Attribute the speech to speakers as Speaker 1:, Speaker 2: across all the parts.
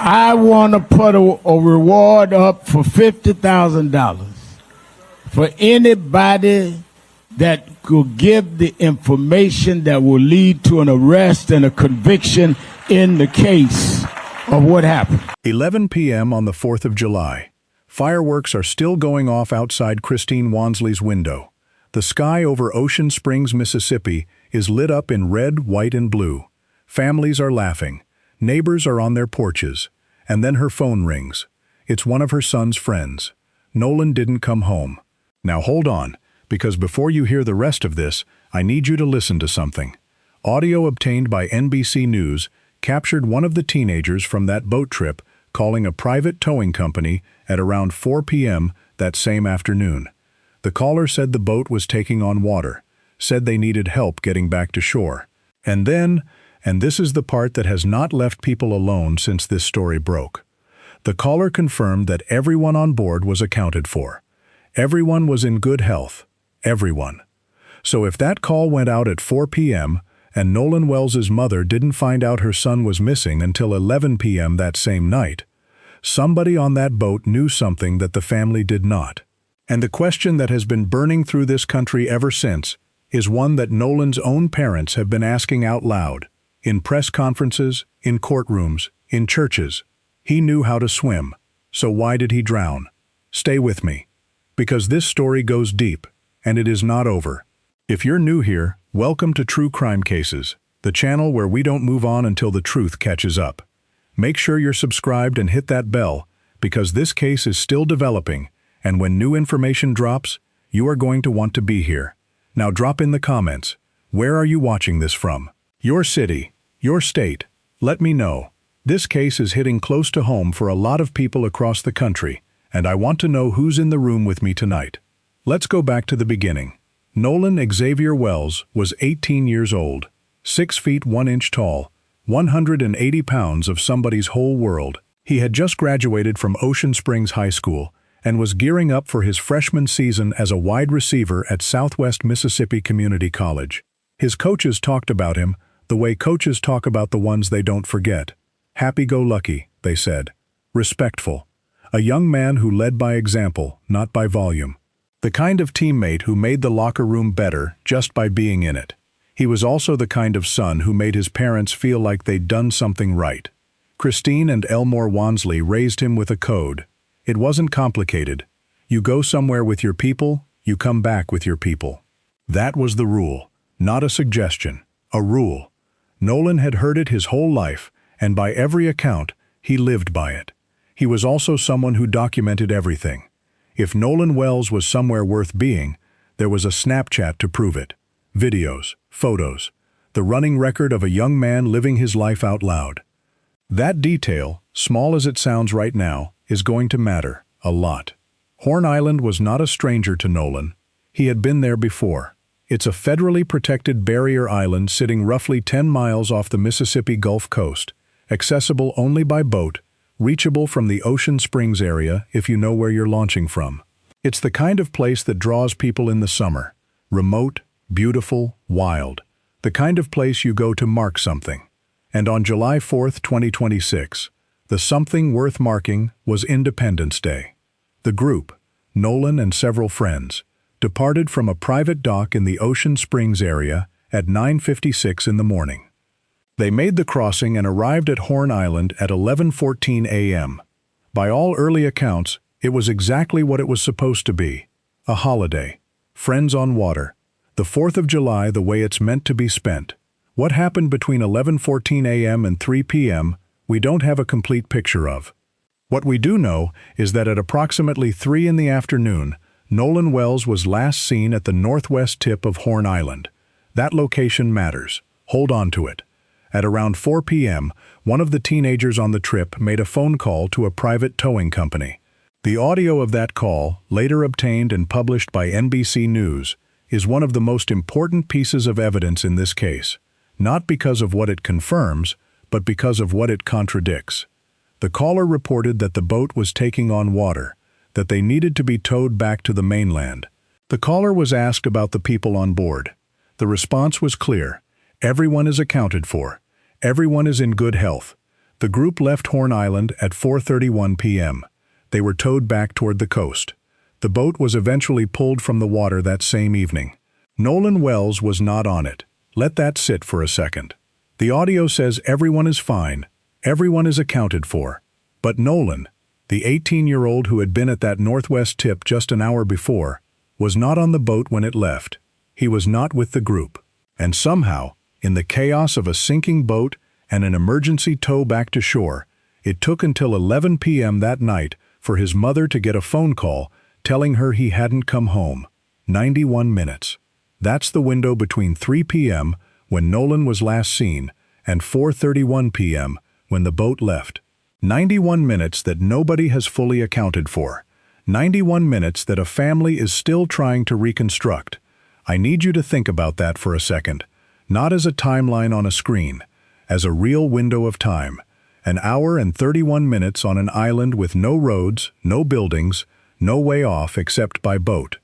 Speaker 1: I want to put a reward up for $50,000 for anybody that could give the information that will lead to an arrest and a conviction in the case of what happened.
Speaker 2: 11 p.m. on the 4th of July. Fireworks are still going off outside Christine Wansley's window. The sky over Ocean Springs, Mississippi is lit up in red, white, and blue. Families are laughing. Neighbors are on their porches. And then her phone rings. It's one of her son's friends. Nolan didn't come home. Now hold on, because before you hear the rest of this, I need you to listen to something. Audio obtained by NBC News captured one of the teenagers from that boat trip calling a private towing company at around 4 p.m. that same afternoon. The caller said the boat was taking on water, said they needed help getting back to shore. And then, and this is the part that has not left people alone since this story broke, the caller confirmed that everyone on board was accounted for. Everyone was in good health. Everyone. So if that call went out at 4 p.m., and Nolan Wells's mother didn't find out her son was missing until 11 p.m. that same night, somebody on that boat knew something that the family did not. And the question that has been burning through this country ever since is one that Nolan's own parents have been asking out loud, in press conferences, in courtrooms, in churches. He knew how to swim, so why did he drown? Stay with me, because this story goes deep, and it is not over. If you're new here, welcome to True Crime Cases, the channel where we don't move on until the truth catches up. Make sure you're subscribed and hit that bell, because this case is still developing, and when new information drops, you are going to want to be here. Now drop in the comments, where are you watching this from? Your city, your state, let me know. This case is hitting close to home for a lot of people across the country, and I want to know who's in the room with me tonight. Let's go back to the beginning. Nolan Xavier Wells was 18 years old, 6 feet 1 inch tall, 180 pounds of somebody's whole world. He had just graduated from Ocean Springs High School and was gearing up for his freshman season as a wide receiver at Southwest Mississippi Community College. His coaches talked about him the way coaches talk about the ones they don't forget. Happy-go-lucky, they said. Respectful. A young man who led by example, not by volume. The kind of teammate who made the locker room better just by being in it. He was also the kind of son who made his parents feel like they'd done something right. Christine and Elmore Wansley raised him with a code. It wasn't complicated. You go somewhere with your people, you come back with your people. That was the rule, not a suggestion, a rule. Nolan had heard it his whole life, and by every account, he lived by it. He was also someone who documented everything. If Nolan Wells was somewhere worth being, there was a Snapchat to prove it. Videos, photos, the running record of a young man living his life out loud. That detail, small as it sounds right now, is going to matter a lot. Horn Island was not a stranger to Nolan. He had been there before. It's a federally protected barrier island sitting roughly 10 miles off the Mississippi Gulf Coast, accessible only by boat, reachable from the Ocean Springs area if you know where you're launching from. It's the kind of place that draws people in the summer. Remote, beautiful, wild. The kind of place you go to mark something. And on July 4th, 2026, the something worth marking was Independence Day. The group, Nolan and several friends, departed from a private dock in the Ocean Springs area at 9:56 in the morning. They made the crossing and arrived at Horn Island at 11:14 a.m. By all early accounts, it was exactly what it was supposed to be. A holiday. Friends on water. The 4th of July the way it's meant to be spent. What happened between 11:14 a.m. and 3 p.m., we don't have a complete picture of. What we do know is that at approximately 3 in the afternoon, Nolan Wells was last seen at the northwest tip of Horn Island. That location matters. Hold on to it. At around 4 p.m., one of the teenagers on the trip made a phone call to a private towing company. The audio of that call, later obtained and published by NBC News, is one of the most important pieces of evidence in this case, not because of what it confirms, but because of what it contradicts. The caller reported that the boat was taking on water, that they needed to be towed back to the mainland. The caller was asked about the people on board. The response was clear. Everyone is accounted for. Everyone is in good health. The group left Horn Island at 4:31 p.m. They were towed back toward the coast. The boat was eventually pulled from the water that same evening. Nolan Wells was not on it. Let that sit for a second. The audio says everyone is fine, everyone is accounted for. But Nolan, the 18-year-old who had been at that northwest tip just an hour before, was not on the boat when it left. He was not with the group. And somehow, in the chaos of a sinking boat and an emergency tow back to shore, it took until 11 p.m. that night for his mother to get a phone call telling her he hadn't come home. 91 minutes. That's the window between 3 p.m., when Nolan was last seen, and 4:31 p.m., when the boat left. 91 minutes that nobody has fully accounted for. 91 minutes that a family is still trying to reconstruct. I need you to think about that for a second. Not as a timeline on a screen, as a real window of time. An hour and 31 minutes on an island with no roads, no buildings, no way off except by boat.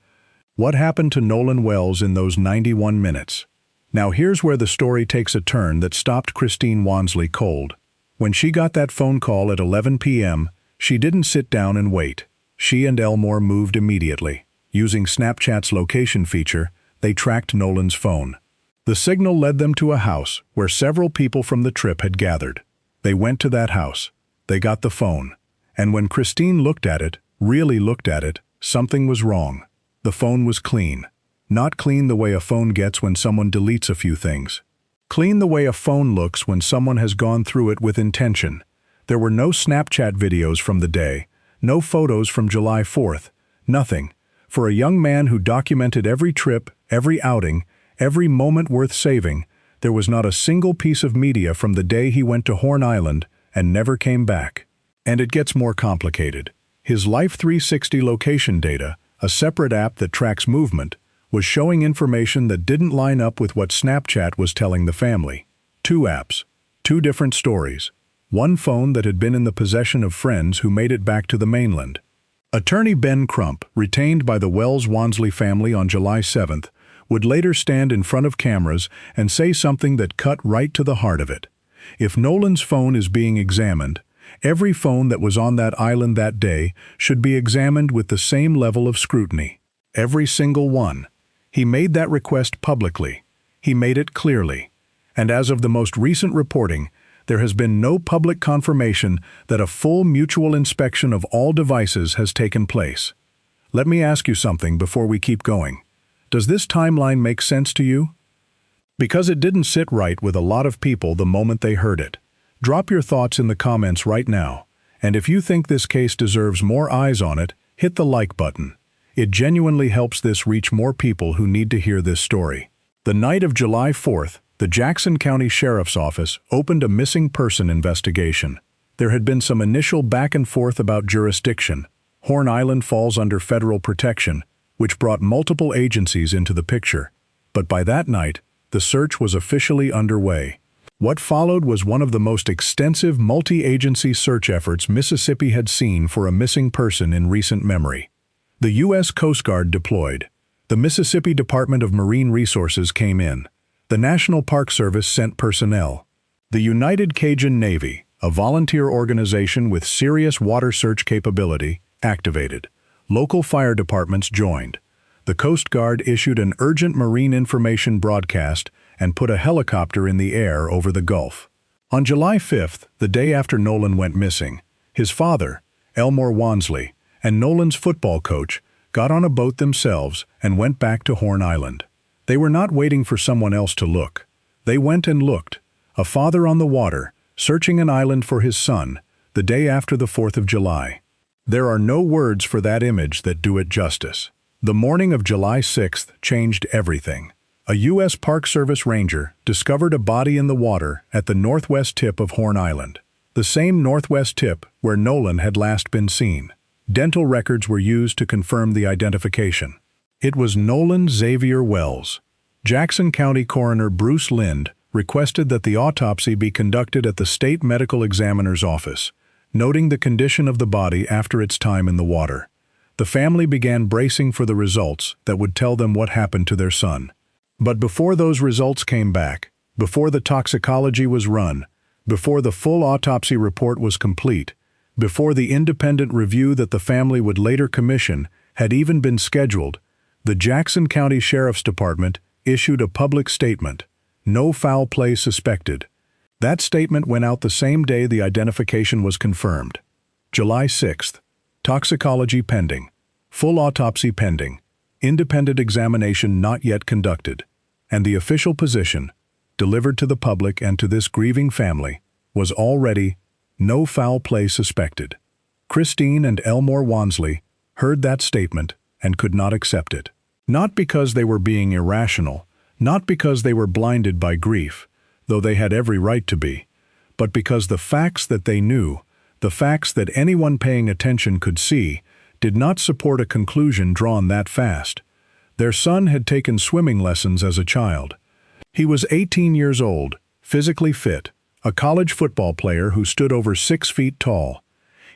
Speaker 2: What happened to Nolan Wells in those 91 minutes? Now here's where the story takes a turn that stopped Christine Wansley cold. When she got that phone call at 11 p.m., she didn't sit down and wait. She and Elmore moved immediately. Using Snapchat's location feature, they tracked Nolan's phone. The signal led them to a house where several people from the trip had gathered. They went to that house. They got the phone. And when Christine looked at it, really looked at it, something was wrong. The phone was clean. Not clean the way a phone gets when someone deletes a few things. Clean the way a phone looks when someone has gone through it with intention. There were no Snapchat videos from the day, no photos from July 4th, nothing. For a young man who documented every trip, every outing, every moment worth saving, there was not a single piece of media from the day he went to Horn Island and never came back. And it gets more complicated. His Life 360 location data, a separate app that tracks movement, was showing information that didn't line up with what Snapchat was telling the family. 2 apps, 2 different stories. One phone that had been in the possession of friends who made it back to the mainland. Attorney Ben Crump, retained by the Wells-Wansley family on July 7th, would later stand in front of cameras and say something that cut right to the heart of it. If Nolan's phone is being examined, every phone that was on that island that day should be examined with the same level of scrutiny. Every single one. He made that request publicly. He made it clearly. And as of the most recent reporting, there has been no public confirmation that a full mutual inspection of all devices has taken place. Let me ask you something before we keep going. Does this timeline make sense to you? Because it didn't sit right with a lot of people the moment they heard it. Drop your thoughts in the comments right now. And if you think this case deserves more eyes on it, hit the like button. It genuinely helps this reach more people who need to hear this story. The night of July 4th, the Jackson County Sheriff's Office opened a missing person investigation. There had been some initial back and forth about jurisdiction. Horn Island falls under federal protection, which brought multiple agencies into the picture. But by that night, the search was officially underway. What followed was one of the most extensive multi-agency search efforts Mississippi had seen for a missing person in recent memory. The U.S. Coast Guard deployed. The Mississippi Department of Marine Resources came in. The National Park Service sent personnel. The United Cajun Navy, a volunteer organization with serious water search capability, activated. Local fire departments joined. The Coast Guard issued an urgent marine information broadcast and put a helicopter in the air over the Gulf. On July 5th, the day after Nolan went missing, his father, Elmore Wansley, and Nolan's football coach got on a boat themselves and went back to Horn Island. They were not waiting for someone else to look. They went and looked. A father on the water, searching an island for his son, the day after the 4th of July. There are no words for that image that do it justice. The morning of July 6th changed everything. A U.S. Park Service ranger discovered a body in the water at the northwest tip of Horn Island, the same northwest tip where Nolan had last been seen. Dental records were used to confirm the identification. It was Nolan Xavier Wells. Jackson County Coroner Bruce Lind requested that the autopsy be conducted at the state medical examiner's office, noting the condition of the body after its time in the water. The family began bracing for the results that would tell them what happened to their son. But before those results came back, before the toxicology was run, Before the full autopsy report was complete, before the independent review that the family would later commission had even been scheduled, the Jackson County Sheriff's Department issued a public statement, "No foul play suspected." That statement went out the same day the identification was confirmed. July 6th, toxicology pending, full autopsy pending, independent examination not yet conducted, and the official position, delivered to the public and to this grieving family, was already no foul play suspected. Christine and Elmore Wansley heard that statement and could not accept it. Not because they were being irrational, not because they were blinded by grief, though they had every right to be, but because the facts that they knew, the facts that anyone paying attention could see, did not support a conclusion drawn that fast. Their son had taken swimming lessons as a child. He was 18 years old, physically fit, a college football player who stood over 6 feet tall.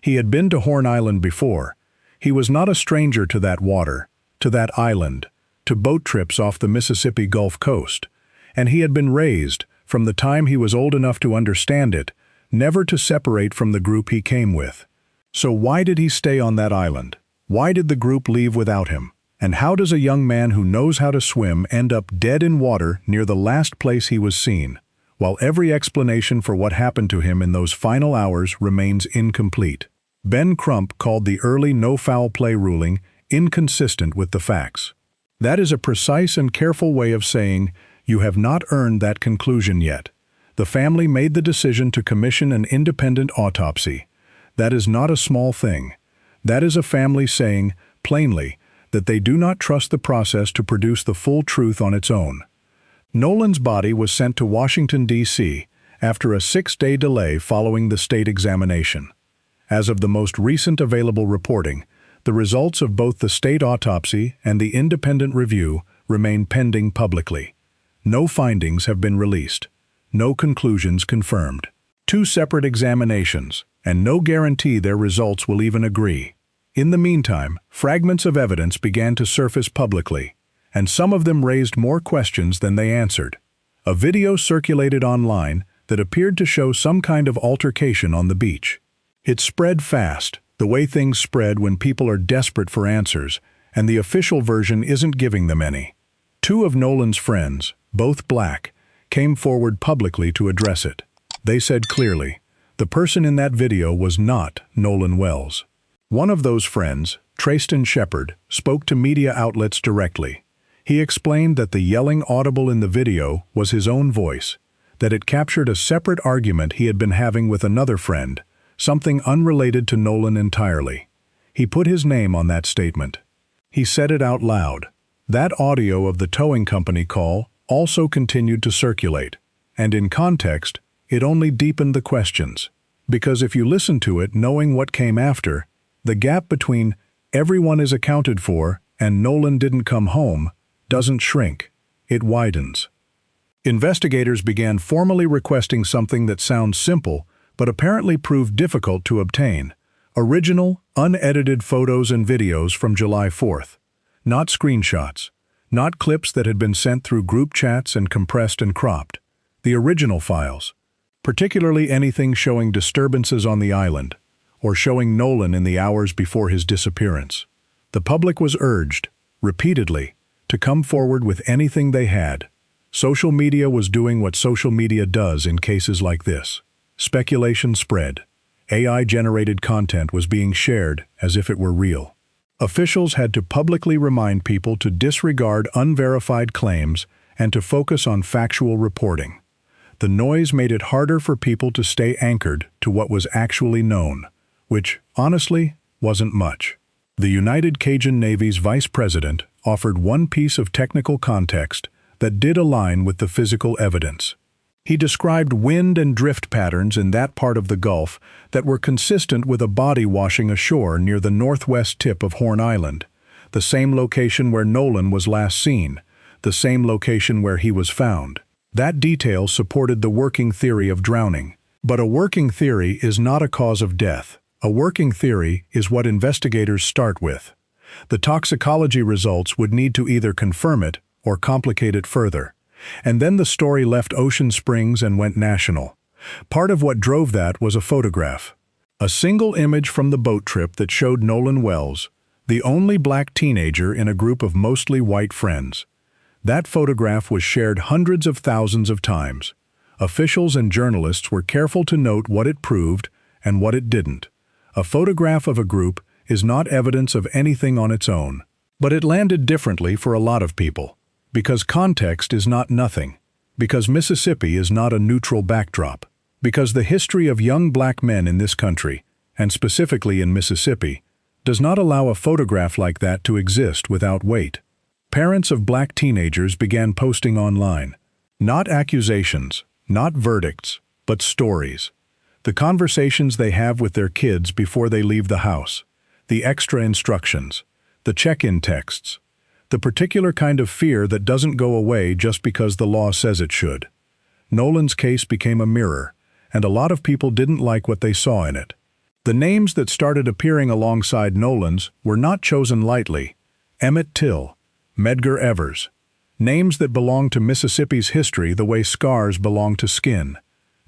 Speaker 2: He had been to Horn Island before. He was not a stranger to that water, to that island, to boat trips off the Mississippi Gulf Coast, and he had been raised, from the time he was old enough to understand it, never to separate from the group he came with. So why did he stay on that island? Why did the group leave without him? And how does a young man who knows how to swim end up dead in water near the last place he was seen, while every explanation for what happened to him in those final hours remains incomplete? Ben Crump called the early no-foul play ruling inconsistent with the facts. That is a precise and careful way of saying, you have not earned that conclusion yet. The family made the decision to commission an independent autopsy. That is not a small thing. That is a family saying, plainly, that they do not trust the process to produce the full truth on its own. Nolan's body was sent to Washington, D.C., after a 6-day delay following the state examination. As of the most recent available reporting, the results of both the state autopsy and the independent review remain pending publicly. No findings have been released. No conclusions confirmed. 2 separate examinations, and no guarantee their results will even agree. In the meantime, fragments of evidence began to surface publicly, and some of them raised more questions than they answered. A video circulated online that appeared to show some kind of altercation on the beach. It spread fast, the way things spread when people are desperate for answers, and the official version isn't giving them any. 2 of Nolan's friends, both black, came forward publicly to address it. They said clearly, the person in that video was not Nolan Wells. One of those friends, Trayston Shepard, spoke to media outlets directly. He explained that the yelling audible in the video was his own voice, that it captured a separate argument he had been having with another friend, something unrelated to Nolan entirely. He put his name on that statement. He said it out loud. That audio of the towing company call also continued to circulate, and in context, it only deepened the questions. Because if you listen to it knowing what came after, the gap between everyone is accounted for and Nolan didn't come home doesn't shrink, it widens. Investigators began formally requesting something that sounds simple but apparently proved difficult to obtain: original, unedited photos and videos from July 4th. Not screenshots, not clips that had been sent through group chats and compressed and cropped. The original files, particularly anything showing disturbances on the island, or showing Nolan in the hours before his disappearance. The public was urged, repeatedly, to come forward with anything they had. Social media was doing what social media does in cases like this. Speculation spread. AI-generated content was being shared as if it were real. Officials had to publicly remind people to disregard unverified claims and to focus on factual reporting. The noise made it harder for people to stay anchored to what was actually known, which, honestly, wasn't much. The United Cajun Navy's vice president offered one piece of technical context that did align with the physical evidence. He described wind and drift patterns in that part of the Gulf that were consistent with a body washing ashore near the northwest tip of Horn Island, the same location where Nolan was last seen, the same location where he was found. That detail supported the working theory of drowning. But a working theory is not a cause of death. A working theory is what investigators start with. The toxicology results would need to either confirm it or complicate it further. And then the story left Ocean Springs and went national. Part of what drove that was a photograph. A single image from the boat trip that showed Nolan Wells, the only black teenager in a group of mostly white friends. That photograph was shared hundreds of thousands of times. Officials and journalists were careful to note what it proved and what it didn't. A photograph of a group is not evidence of anything on its own. But it landed differently for a lot of people. Because context is not nothing. Because Mississippi is not a neutral backdrop. Because the history of young black men in this country, and specifically in Mississippi, does not allow a photograph like that to exist without weight. Parents of black teenagers began posting online. Not accusations, not verdicts, but stories. The conversations they have with their kids before they leave the house. The extra instructions. The check-in texts. The particular kind of fear that doesn't go away just because the law says it should. Nolan's case became a mirror, and a lot of people didn't like what they saw in it. The names that started appearing alongside Nolan's were not chosen lightly. Emmett Till, Medgar Evers. Names that belong to Mississippi's history the way scars belong to skin.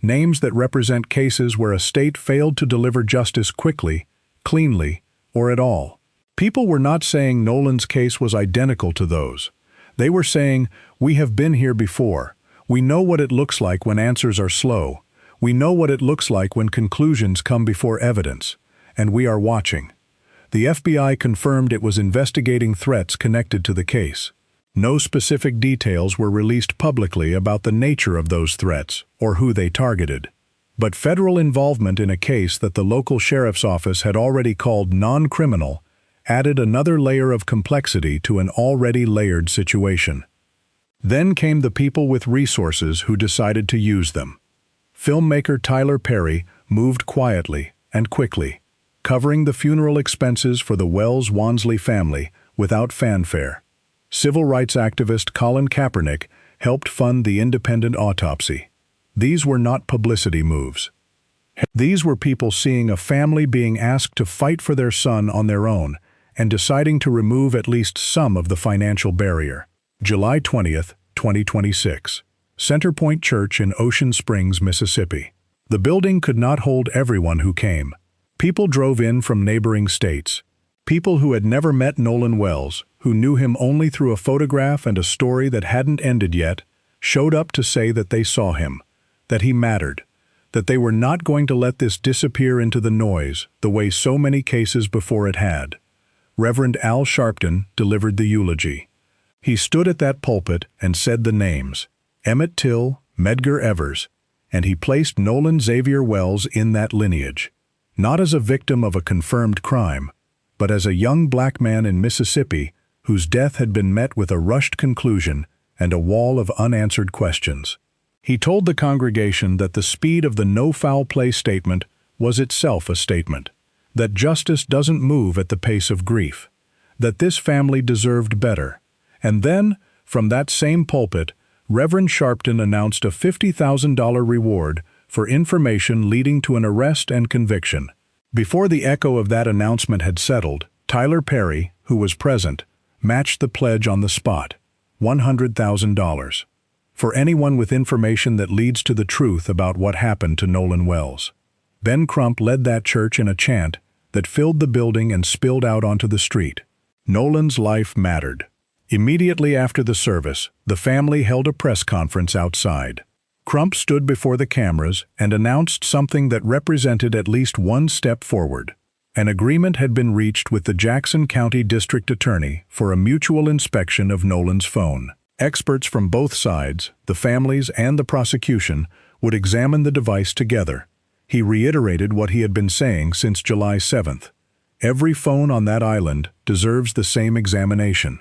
Speaker 2: Names that represent cases where a state failed to deliver justice quickly, cleanly, or at all. People were not saying Nolan's case was identical to those. They were saying, we have been here before. We know what it looks like when answers are slow. We know what it looks like when conclusions come before evidence. And we are watching. The FBI confirmed it was investigating threats connected to the case. No specific details were released publicly about the nature of those threats or who they targeted. But federal involvement in a case that the local sheriff's office had already called non-criminal added another layer of complexity to an already layered situation. Then came the people with resources who decided to use them. Filmmaker Tyler Perry moved quietly and quickly, covering the funeral expenses for the Wells-Wansley family without fanfare. Civil rights activist Colin Kaepernick helped fund the independent autopsy. These were not publicity moves. These were people seeing a family being asked to fight for their son on their own and deciding to remove at least some of the financial barrier. July 20th, 2026. Centerpoint Church in Ocean Springs, Mississippi. The building could not hold everyone who came. People drove in from neighboring states. People who had never met Nolan Wells, who knew him only through a photograph and a story that hadn't ended yet, showed up to say that they saw him, that he mattered, that they were not going to let this disappear into the noise the way so many cases before it had. Reverend Al Sharpton delivered the eulogy. He stood at that pulpit and said the names, Emmett Till, Medgar Evers, and he placed Nolan Xavier Wells in that lineage, not as a victim of a confirmed crime, but as a young black man in Mississippi whose death had been met with a rushed conclusion and a wall of unanswered questions. He told the congregation that the speed of the no foul play statement was itself a statement, that justice doesn't move at the pace of grief, that this family deserved better. And then, from that same pulpit, Reverend Sharpton announced a $50,000 reward for information leading to an arrest and conviction. Before the echo of that announcement had settled, Tyler Perry, who was present, matched the pledge on the spot, $100,000. For anyone with information that leads to the truth about what happened to Nolan Wells. Ben Crump led that church in a chant that filled the building and spilled out onto the street. Nolan's life mattered. Immediately after the service, the family held a press conference outside. Crump stood before the cameras and announced something that represented at least one step forward. An agreement had been reached with the Jackson County District Attorney for a mutual inspection of Nolan's phone. Experts from both sides, the families and the prosecution, would examine the device together. He reiterated what he had been saying since July 7th. Every phone on that island deserves the same examination.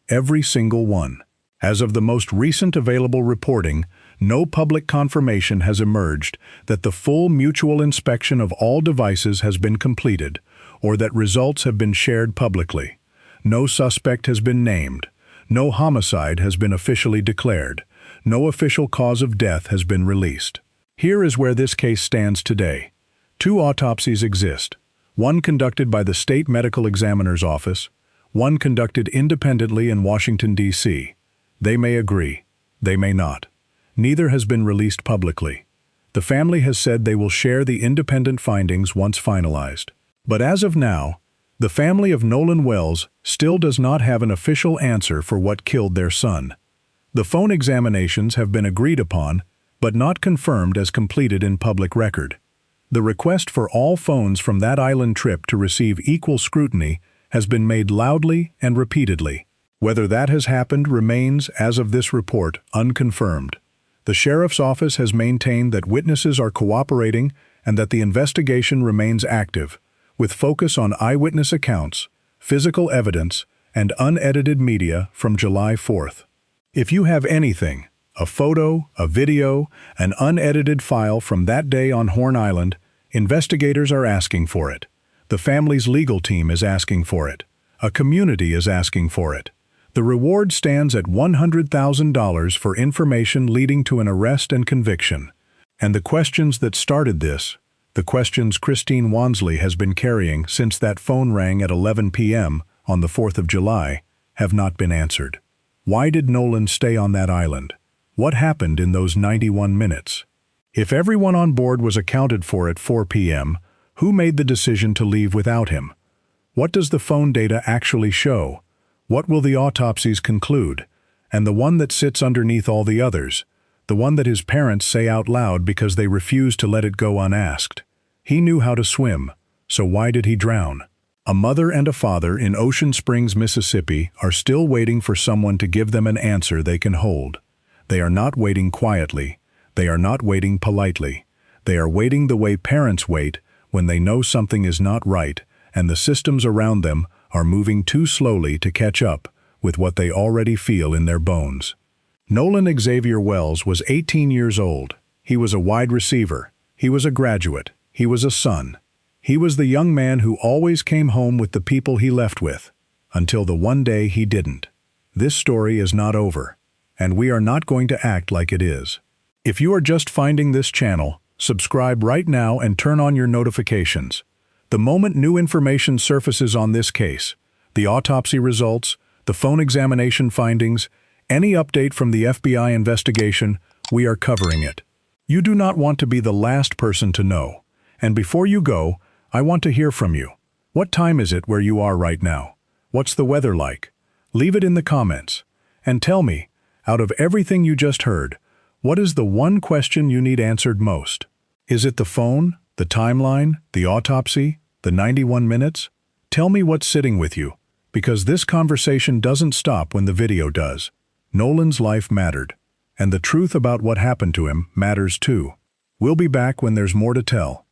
Speaker 2: Every single one. As of the most recent available reporting, no public confirmation has emerged that the full mutual inspection of all devices has been completed, or that results have been shared publicly. No suspect has been named. No homicide has been officially declared. No official cause of death has been released. Here is where this case stands today. 2 autopsies exist. One conducted by the State Medical Examiner's Office, one conducted independently in Washington, D.C. They may agree. They may not. Neither has been released publicly. The family has said they will share the independent findings once finalized. But as of now, the family of Nolan Wells still does not have an official answer for what killed their son. The phone examinations have been agreed upon, but not confirmed as completed in public record. The request for all phones from that island trip to receive equal scrutiny has been made loudly and repeatedly. Whether that has happened remains, as of this report, unconfirmed. The sheriff's office has maintained that witnesses are cooperating and that the investigation remains active, with focus on eyewitness accounts, physical evidence, and unedited media from July 4th. If you have anything, a photo, a video, an unedited file from that day on Horn Island, investigators are asking for it. The family's legal team is asking for it. A community is asking for it. The reward stands at $100,000 for information leading to an arrest and conviction. And the questions that started this, the questions Christine Wansley has been carrying since that phone rang at 11 p.m. on the 4th of July, have not been answered. Why did Nolan stay on that island? What happened in those 91 minutes? If everyone on board was accounted for at 4 p.m., who made the decision to leave without him? What does the phone data actually show? What will the autopsies conclude? And the one that sits underneath all the others, the one that his parents say out loud because they refuse to let it go unasked. He knew how to swim, so why did he drown? A mother and a father in Ocean Springs, Mississippi, are still waiting for someone to give them an answer they can hold. They are not waiting quietly. They are not waiting politely. They are waiting the way parents wait when they know something is not right and the systems around them are moving too slowly to catch up with what they already feel in their bones. Nolan Xavier Wells was 18 years old. He was a wide receiver. He was a graduate. He was a son. He was the young man who always came home with the people he left with, until the one day he didn't. This story is not over, and we are not going to act like it is. If you are just finding this channel, subscribe right now and turn on your notifications. The moment new information surfaces on this case, the autopsy results, the phone examination findings, any update from the FBI investigation, we are covering it. You do not want to be the last person to know. And before you go, I want to hear from you. What time is it where you are right now? What's the weather like? Leave it in the comments. And tell me, out of everything you just heard, what is the one question you need answered most? Is it the phone, the timeline, the autopsy, the 91 minutes? Tell me what's sitting with you, because this conversation doesn't stop when the video does. Nolan's life mattered, and the truth about what happened to him matters too. We'll be back when there's more to tell.